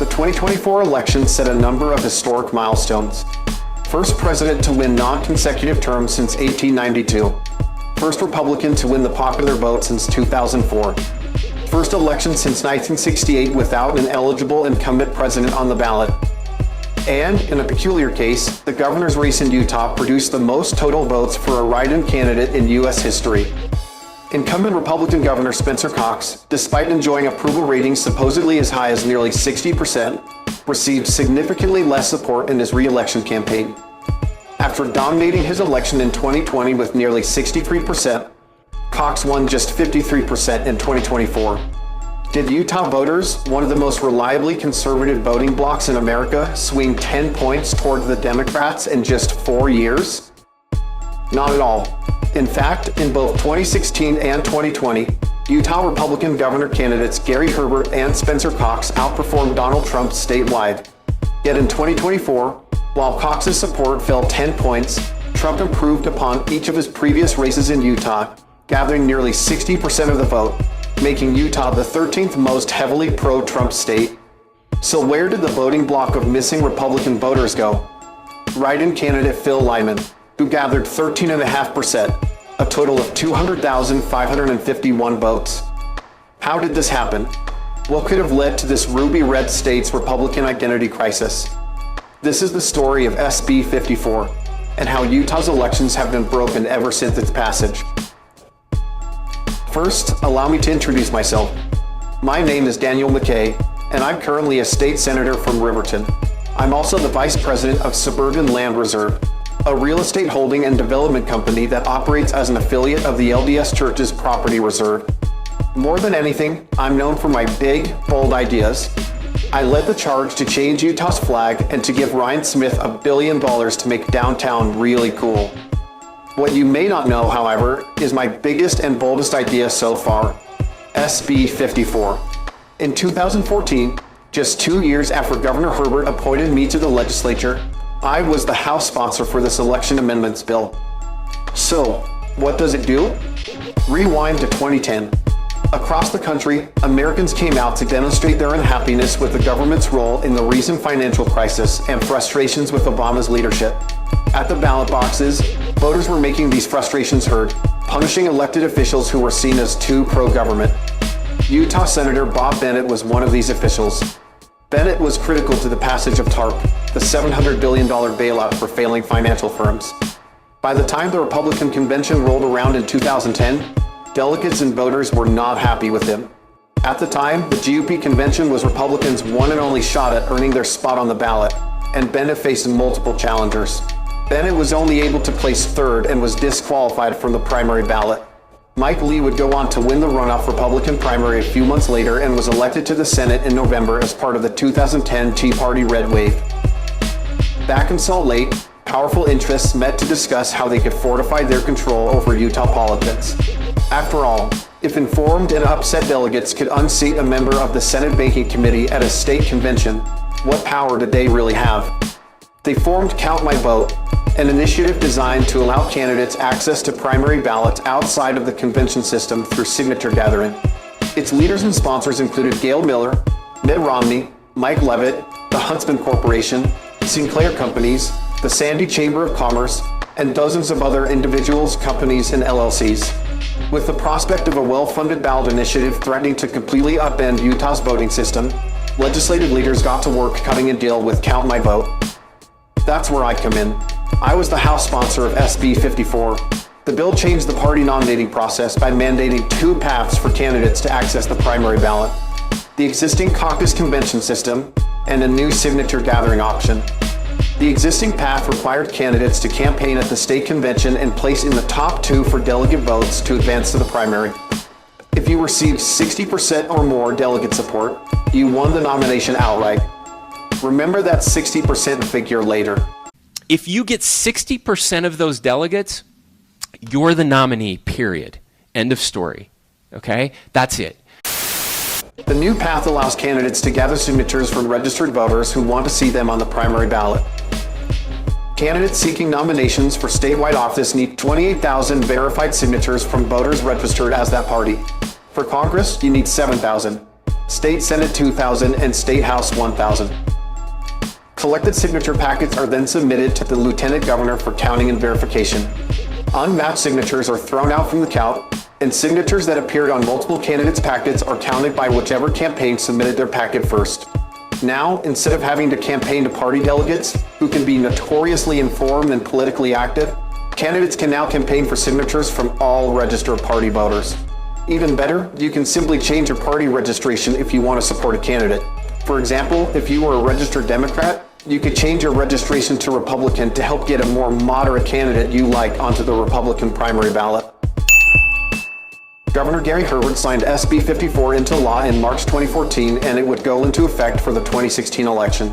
The 2024 election set a number of historic milestones. First president to win non-consecutive terms since 1892. First Republican to win the popular vote since 2004. First election since 1968 without an eligible incumbent president on the ballot. And, in a peculiar case, the governor's race in Utah produced the most total votes for a write-in candidate in U.S. history. Incumbent Republican Governor Spencer Cox, despite enjoying approval ratings supposedly as high as nearly 60%, received significantly less support in his re-election campaign. After dominating his election in 2020 with nearly 63%, Cox won just 53% in 2024. Did Utah voters, one of the most reliably conservative voting blocs in America, swing 10 points toward the Democrats in just 4 years? Not at all. In fact, in both 2016 and 2020, Utah Republican governor candidates Gary Herbert and Spencer Cox outperformed Donald Trump statewide. Yet in 2024, while Cox's support fell 10 points, Trump improved upon each of his previous races in Utah, gathering nearly 60% of the vote, making Utah the 13th most heavily pro-Trump state. So where did the voting bloc of missing Republican voters go? Write-in candidate Phil Lyman, who gathered 13.5%, a total of 200,551 votes. How did this happen? What could have led to this ruby red state's Republican identity crisis? This is the story of SB54 and how Utah's elections have been broken ever since its passage. First, allow me to introduce myself. My name is Daniel McKay, and I'm currently a state senator from Riverton. I'm also the vice president of Suburban Land Reserve, a real estate holding and development company that operates as an affiliate of the LDS Church's Property Reserve. More than anything, I'm known for my big, bold ideas. I led the charge to change Utah's flag and to give Ryan Smith $1 billion to make downtown really cool. What you may not know, however, is my biggest and boldest idea so far, SB54. In 2014, just 2 years after Governor Herbert appointed me to the legislature, I was the House sponsor for this election amendments bill. So, what does it do? Rewind to 2010. Across the country, Americans came out to demonstrate their unhappiness with the government's role in the recent financial crisis and frustrations with Obama's leadership. At the ballot boxes, voters were making these frustrations heard, punishing elected officials who were seen as too pro-government. Utah Senator Bob Bennett was one of these officials. Bennett was critical to the passage of TARP, the $700 billion bailout for failing financial firms. By the time the Republican convention rolled around in 2010, delegates and voters were not happy with him. At the time, the GOP convention was Republicans' one and only shot at earning their spot on the ballot, and Bennett faced multiple challengers. Bennett was only able to place third and was disqualified from the primary ballot. Mike Lee would go on to win the runoff Republican primary a few months later and was elected to the Senate in November as part of the 2010 Tea Party Red Wave. Back in Salt Lake, powerful interests met to discuss how they could fortify their control over Utah politics. After all, if informed and upset delegates could unseat a member of the Senate Banking Committee at a state convention, what power did they really have? They formed Count My Vote, an initiative designed to allow candidates access to primary ballots outside of the convention system through signature gathering. Its leaders and sponsors included Gail Miller, Mitt Romney, Mike Leavitt, the Huntsman Corporation, Sinclair Companies, the Sandy Chamber of Commerce, and dozens of other individuals, companies, and LLCs. With the prospect of a well-funded ballot initiative threatening to completely upend Utah's voting system, legislative leaders got to work cutting a deal with Count My Vote. That's where I come in. I was the House sponsor of SB54. The bill changed the party nominating process by mandating 2 paths for candidates to access the primary ballot: the existing caucus convention system and a new signature gathering option. The existing path required candidates to campaign at the state convention and place in the top 2 for delegate votes to advance to the primary. If you received 60% or more delegate support, you won the nomination outright. Remember that 60% figure later. If you get 60% of those delegates, you're the nominee, period. End of story. Okay? That's it. The new path allows candidates to gather signatures from registered voters who want to see them on the primary ballot. Candidates seeking nominations for statewide office need 28,000 verified signatures from voters registered as that party. For Congress, you need 7,000. State Senate 2000, and State House 1000. Collected signature packets are then submitted to the Lieutenant Governor for counting and verification. Unmatched signatures are thrown out from the count, and signatures that appeared on multiple candidates' packets are counted by whichever campaign submitted their packet first. Now, instead of having to campaign to party delegates, who can be notoriously informed and politically active, candidates can now campaign for signatures from all registered party voters. Even better, you can simply change your party registration if you want to support a candidate. For example, if you were a registered Democrat, you could change your registration to Republican to help get a more moderate candidate you like onto the Republican primary ballot. Governor Gary Herbert signed SB54 into law in March 2014, and it would go into effect for the 2016 election.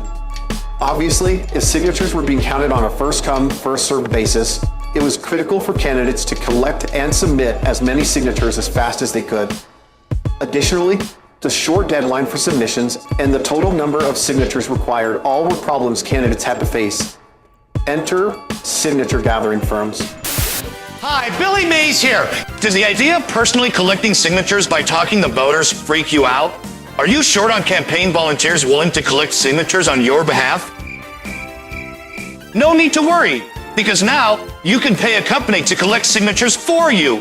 Obviously, if signatures were being counted on a first-come, first-served basis, it was critical for candidates to collect and submit as many signatures as fast as they could. Additionally, the short deadline for submissions and the total number of signatures required all were problems candidates had to face. Enter signature gathering firms. Hi, Billy Mays here. Does the idea of personally collecting signatures by talking to voters freak you out? Are you short on campaign volunteers willing to collect signatures on your behalf? No need to worry, because now you can pay a company to collect signatures for you.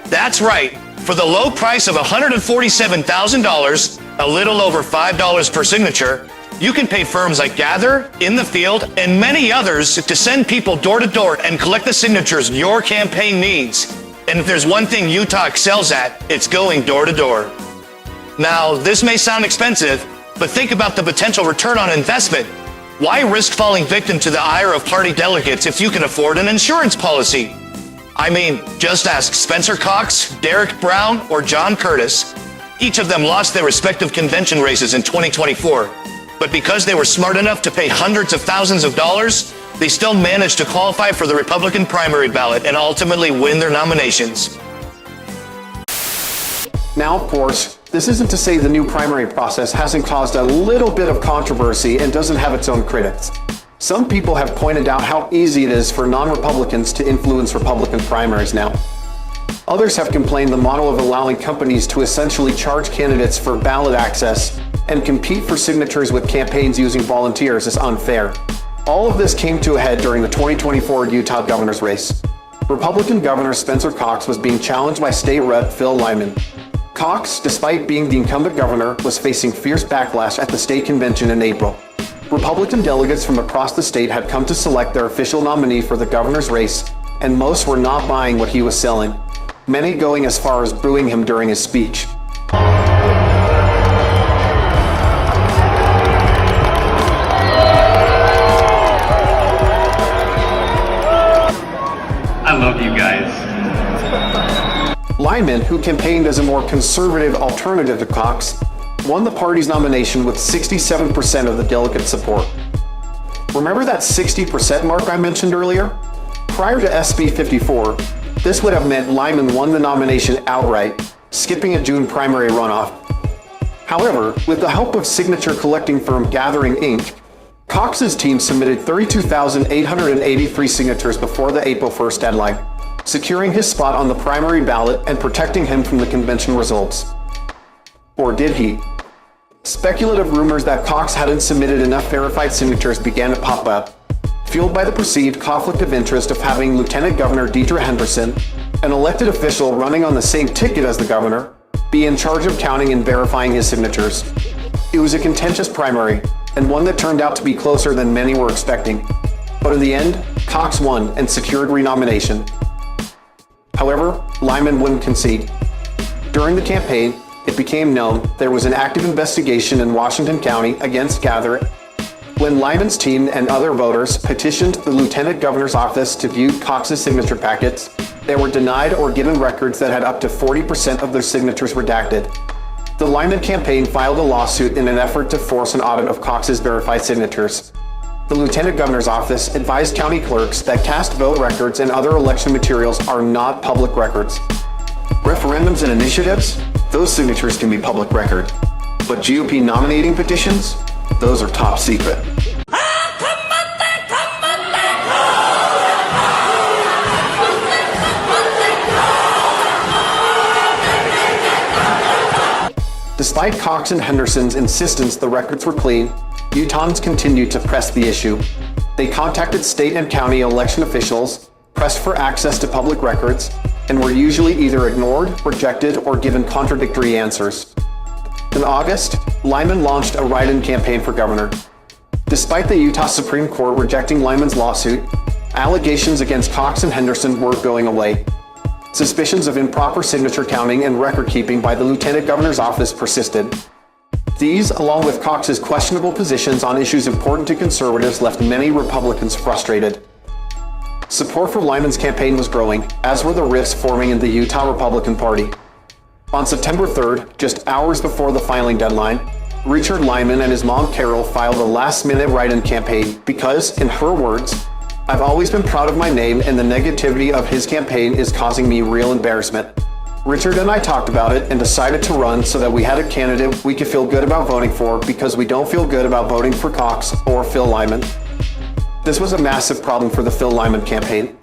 That's right. For the low price of $147,000, a little over $5 per signature, you can pay firms like Gather, In the Field, and many others to send people door to door and collect the signatures your campaign needs. And if there's one thing Utah excels at, it's going door to door. Now, this may sound expensive, but think about the potential return on investment. Why risk falling victim to the ire of party delegates if you can afford an insurance policy? I mean, just ask Spencer Cox, Derek Brown, or John Curtis. Each of them lost their respective convention races in 2024. But because they were smart enough to pay hundreds of thousands of dollars, they still managed to qualify for the Republican primary ballot and ultimately win their nominations. Now, of course, this isn't to say the new primary process hasn't caused a little bit of controversy and doesn't have its own critics. Some people have pointed out how easy it is for non-Republicans to influence Republican primaries now. Others have complained the model of allowing companies to essentially charge candidates for ballot access and compete for signatures with campaigns using volunteers is unfair. All of this came to a head during the 2024 Utah governor's race. Republican Governor Spencer Cox was being challenged by State Rep. Phil Lyman. Cox, despite being the incumbent governor, was facing fierce backlash at the state convention in April. Republican delegates from across the state had come to select their official nominee for the governor's race, and most were not buying what he was selling, many going as far as booing him during his speech. I love you guys. Lyman, who campaigned as a more conservative alternative to Cox, won the party's nomination with 67% of the delegate support. Remember that 60% mark I mentioned earlier? Prior to SB54, this would have meant Lyman won the nomination outright, skipping a June primary runoff. However, with the help of signature collecting firm Gathering Inc., Cox's team submitted 32,883 signatures before the April 1st deadline, securing his spot on the primary ballot and protecting him from the convention results. Or did he? Speculative rumors that Cox hadn't submitted enough verified signatures began to pop up, fueled by the perceived conflict of interest of having Lieutenant Governor Deidre Henderson, an elected official running on the same ticket as the governor, be in charge of counting and verifying his signatures. It was a contentious primary, and one that turned out to be closer than many were expecting. But in the end, Cox won and secured renomination. However, Lyman wouldn't concede. During the campaign, it became known there was an active investigation in Washington County against Gather when Lyman's team and other voters petitioned the Lieutenant Governor's office to view Cox's signature packets. They were denied or given records that had up to 40% of their signatures redacted. The Lyman campaign filed a lawsuit in an effort to force an audit of Cox's verified signatures. The Lieutenant Governor's office advised county clerks that cast vote records and other election materials are not public records. Referendums and initiatives, those signatures can be public record. But GOP nominating petitions, those are top secret. Despite Cox and Henderson's insistence the records were clean, Utahns continued to press the issue. They contacted state and county election officials, pressed for access to public records, and were usually either ignored, rejected, or given contradictory answers. In August, Lyman launched a write-in campaign for governor. Despite the Utah Supreme Court rejecting Lyman's lawsuit, allegations against Cox and Henderson were going away. Suspicions of improper signature counting and record keeping by the lieutenant governor's office persisted. These, along with Cox's questionable positions on issues important to conservatives, left many Republicans frustrated. Support for Lyman's campaign was growing, as were the rifts forming in the Utah Republican Party. On September 3rd, just hours before the filing deadline, Richard Lyman and his mom Carol filed a last-minute write-in campaign because, in her words, "I've always been proud of my name and the negativity of his campaign is causing me real embarrassment. Richard and I talked about it and decided to run so that we had a candidate we could feel good about voting for because we don't feel good about voting for Cox or Phil Lyman." This was a massive problem for the Phil Lyman campaign.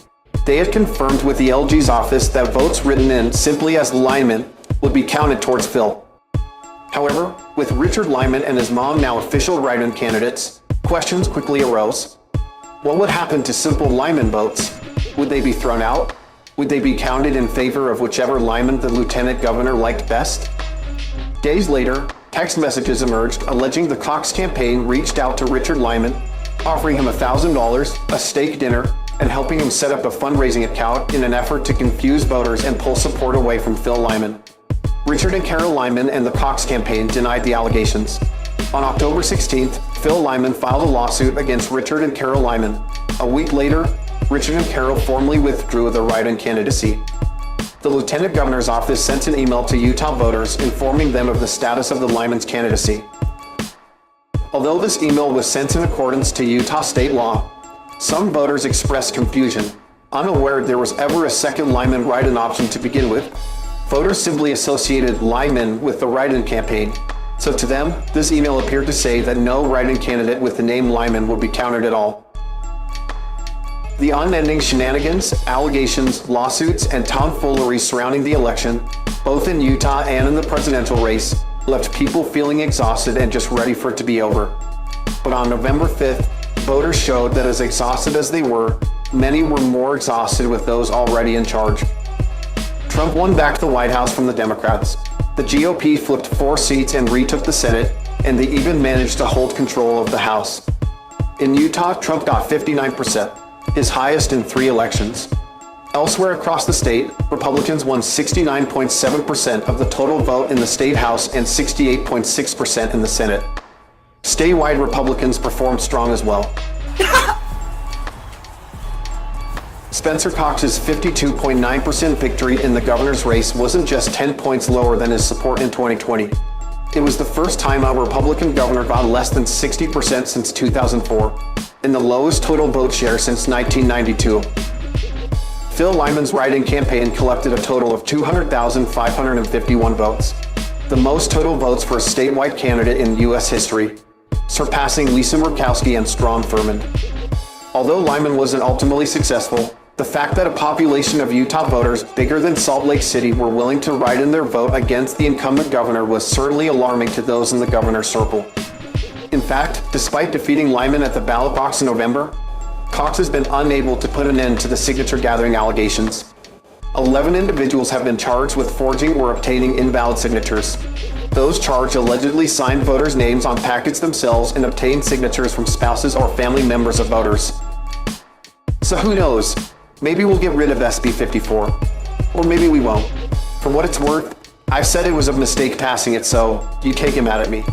They had confirmed with the LG's office that votes written in simply as Lyman would be counted towards Phil. However, with Richard Lyman and his mom now official write-in candidates, questions quickly arose. What would happen to simple Lyman votes? Would they be thrown out? Would they be counted in favor of whichever Lyman the lieutenant governor liked best? Days later, text messages emerged alleging the Cox campaign reached out to Richard Lyman, offering him $1,000, a steak dinner, and helping him set up a fundraising account in an effort to confuse voters and pull support away from Phil Lyman. Richard and Carol Lyman and the Cox campaign denied the allegations. On October 16th, Phil Lyman filed a lawsuit against Richard and Carol Lyman. A week later, Richard and Carol formally withdrew their write-in candidacy. The lieutenant governor's office sent an email to Utah voters informing them of the status of the Lyman's candidacy. Although this email was sent in accordance to Utah state law, some voters expressed confusion, unaware there was ever a second Lyman write-in option to begin with. Voters simply associated Lyman with the write-in campaign, so to them, this email appeared to say that no write-in candidate with the name Lyman would be counted at all. The unending shenanigans, allegations, lawsuits, and tomfoolery surrounding the election, both in Utah and in the presidential race, left people feeling exhausted and just ready for it to be over. But on November 5th, voters showed that as exhausted as they were, many were more exhausted with those already in charge. Trump won back the White House from the Democrats. The GOP flipped 4 seats and retook the Senate, and they even managed to hold control of the House. In Utah, Trump got 59%, his highest in 3 elections. Elsewhere across the state, Republicans won 69.7% of the total vote in the state House and 68.6% in the Senate. Statewide Republicans performed strong as well. Spencer Cox's 52.9% victory in the governor's race wasn't just 10 points lower than his support in 2020. It was the first time a Republican governor got less than 60% since 2004, and the lowest total vote share since 1992. Phil Lyman's write-in campaign collected a total of 200,551 votes, the most total votes for a statewide candidate in U.S. history, surpassing Lisa Murkowski and Strom Thurmond. Although Lyman wasn't ultimately successful, the fact that a population of Utah voters bigger than Salt Lake City were willing to write in their vote against the incumbent governor was certainly alarming to those in the governor's circle. In fact, despite defeating Lyman at the ballot box in November, Cox has been unable to put an end to the signature gathering allegations. 11 individuals have been charged with forging or obtaining invalid signatures. Those charged allegedly signed voters' names on packets themselves and obtained signatures from spouses or family members of voters. So who knows? Maybe we'll get rid of SB54. Or maybe we won't. For what it's worth, I've said it was a mistake passing it, so you take him out at me.